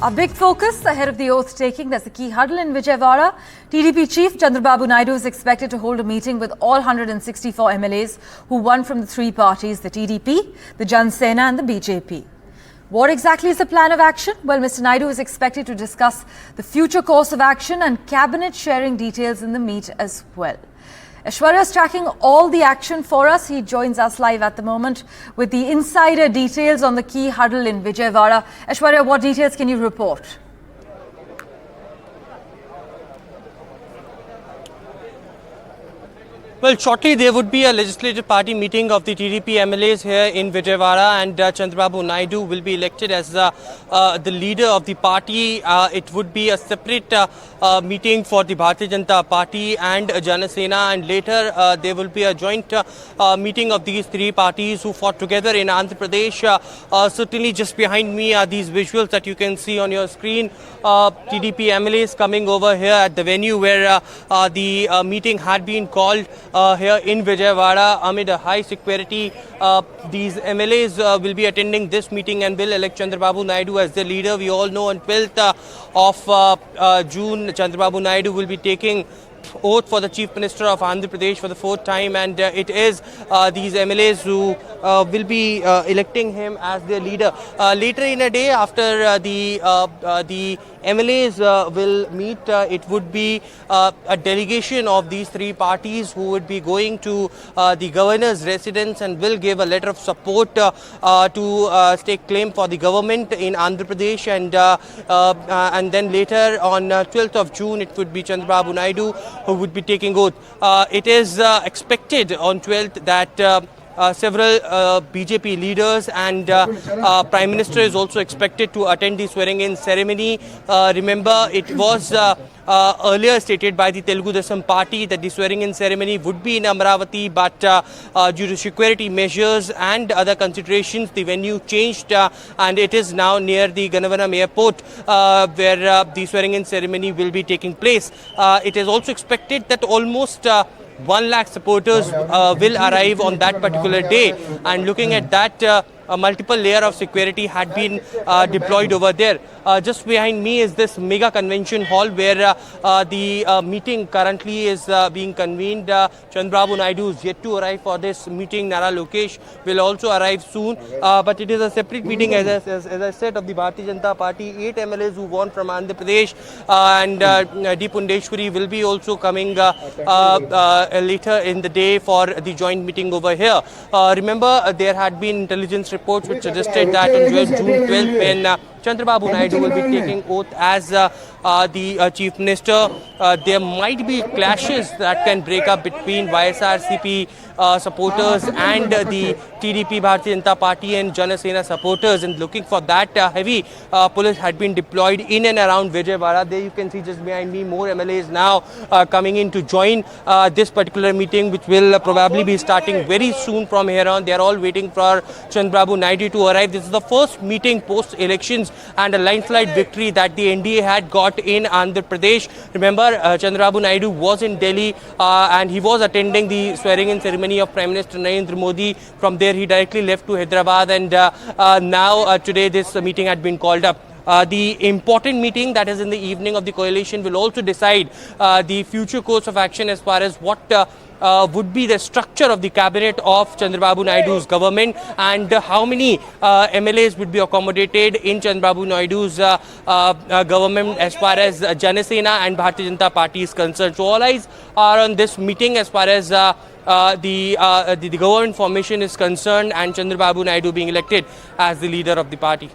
A big focus ahead of the oath taking. There's a key huddle in Vijayawada. TDP chief Chandrababu Naidu is expected to hold a meeting with all 164 MLAs who won from the three parties, the TDP, the Jan Sena and the BJP. What exactly is the plan of action? Well, Mr. Naidu is expected to discuss the future course of action and cabinet sharing details in the meet as well. Aishwarya is tracking all the action for us. He joins us live at the moment with the insider details on the key huddle in Vijayawada. Aishwarya, what details can you report? Well, shortly there would be a legislative party meeting of the TDP MLAs here in Vijayawada, and Chandrababu Naidu will be elected as the leader of the party. It would be a separate meeting for the Bharatiya Janata Party and Jana Sena, and later there will be a joint meeting of these three parties who fought together in Andhra Pradesh. Certainly just behind me are these visuals that you can see on your screen. TDP MLAs coming over here at the venue where the meeting had been called. Here in Vijayawada amid a high security. These MLAs will be attending this meeting and will elect Chandrababu Naidu as their leader. We all know on 12th of June, Chandrababu Naidu will be taking oath for the Chief Minister of Andhra Pradesh for the fourth time, and it is these MLAs who will be electing him as their leader. Later in a day, after the MLAs will meet, it would be a delegation of these three parties who would be going to the governor's residence and will give a letter of support to stake claim for the government in Andhra Pradesh, and then later on 12th of June it would be Chandrababu Naidu who would be taking oath. It is expected on 12th that several BJP leaders and Prime Minister is also expected to attend the swearing-in ceremony. Remember, it was earlier stated by the Telugu Desam party that the swearing-in ceremony would be in Amaravati, but due to security measures and other considerations, the venue changed and it is now near the Gannavaram airport where the swearing-in ceremony will be taking place. It is also expected that almost 1 lakh supporters will arrive on that particular day, and looking at that, a multiple layer of security had been deployed over there. Just behind me is this mega convention hall where the meeting currently is being convened. Chandrababu Naidu is yet to arrive for this meeting. Nara Lokesh will also arrive soon, but it is a separate meeting, as I said, of the Bharatiya Janata Party. 8 MLAs who won from Andhra Pradesh, and D. Pundeshwari will be also coming later in the day for the joint meeting over here. Remember, there had been intelligence reports which suggested that on June 12th, when Chandrababu Naidu will be taking oath as the Chief Minister, there might be clashes that can break up between YSRCP supporters and the TDP Bharatiya Janata Party and Jana Sena supporters, and looking for that, heavy police had been deployed in and around Vijayawada. There you can see just behind me more MLAs now coming in to join this particular meeting, which will probably be starting very soon from here on. They are all waiting for Chandrababu Naidu to arrive. This is the first meeting post-elections and a landslide victory that the NDA had got in Andhra Pradesh. Remember, Chandrababu Naidu was in Delhi and he was attending the swearing-in ceremony of Prime Minister Narendra Modi. From there, he directly left to Hyderabad, and now today this meeting had been called up. The important meeting that is in the evening of the coalition will also decide the future course of action as far as what would be the structure of the cabinet of Chandrababu Naidu's government, and how many MLAs would be accommodated in Chandrababu Naidu's government as far as Jana Sena and Bharatiya Janata Party is concerned. So all eyes are on this meeting as far as the government formation is concerned, and Chandrababu Naidu being elected as the leader of the party.